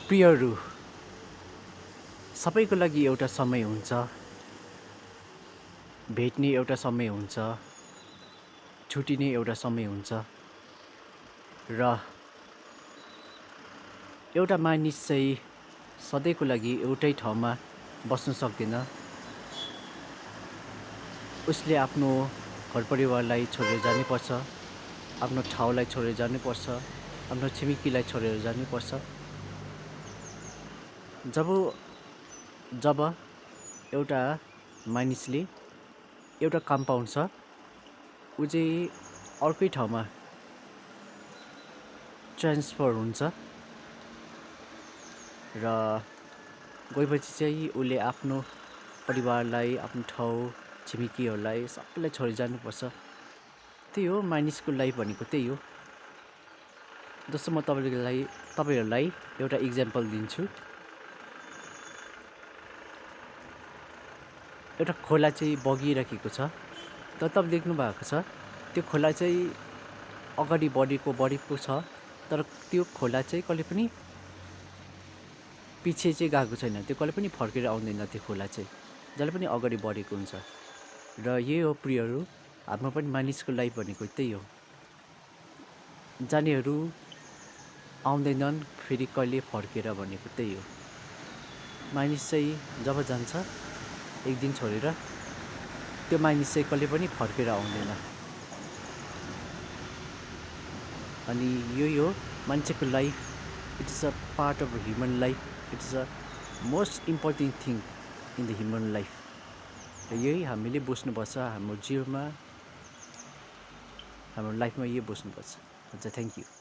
प्रियहरू, सबैको लागि एउटा समय हुन्छ, भेट्ने एउटा समय हुन्छ, छुटिने एउटा समय हुन्छ र एउटा मानिस चाहिँ सधैँको लागि एउटै ठाउँमा बस्न सक्दैन। उसले आफ्नो घरपरिवारलाई छोडेर जानुपर्छ, आफ्नो ठाउँलाई छोडेर जानुपर्छ, आफ्नो छिमेकीलाई छोडेर जानुपर्छ। जब एउटा मानिसले एउटा काम पाउँछ, ऊ चाहिँ अर्कै ठाउँमा ट्रान्सफर हुन्छ र गएपछि चाहिँ उसले आफ्नो परिवारलाई, आफ्नो ठाउँ, छिमेकीहरूलाई सबैलाई छोडेर जानुपर्छ। त्यही हो मानिसको लाइफ भनेको, त्यही हो। जस्तो म तपाईँहरूलाई एउटा इक्जाम्पल दिन्छु। एउटा खोला चाहिँ बगिरहेको छ, तर तपाईँ देख्नु भएको छ त्यो खोला चाहिँ अगाडि बढेको छ, तर त्यो खोला चाहिँ कहिले पनि पछि चाहिँ गएको छैन। त्यो कहिले पनि फर्केर आउँदैन। त्यो खोला चाहिँ जहिले पनि अगाडि बढेको हुन्छ। र यही हो प्रियहरू, हाम्रो पनि मानिसको लाइफ भनेको त्यही हो। जानेहरू आउँदैनन्, फेरि कहिले फर्केर भनेको त्यही हो। मानिस चाहिँ जब जान्छ एक दिन छोडेर, त्यो मानिस चाहिँ कहिले पनि फर्केर आउँदैन। अनि यही हो मान्छेको life. It is a part of human life. It is a most important thing in the human life. र यही हामीले बुझ्नुपर्छ हाम्रो जीवनमा, हाम्रो लाइफमा यही बुझ्नुपर्छ। हुन्छ, थ्याङ्क यू।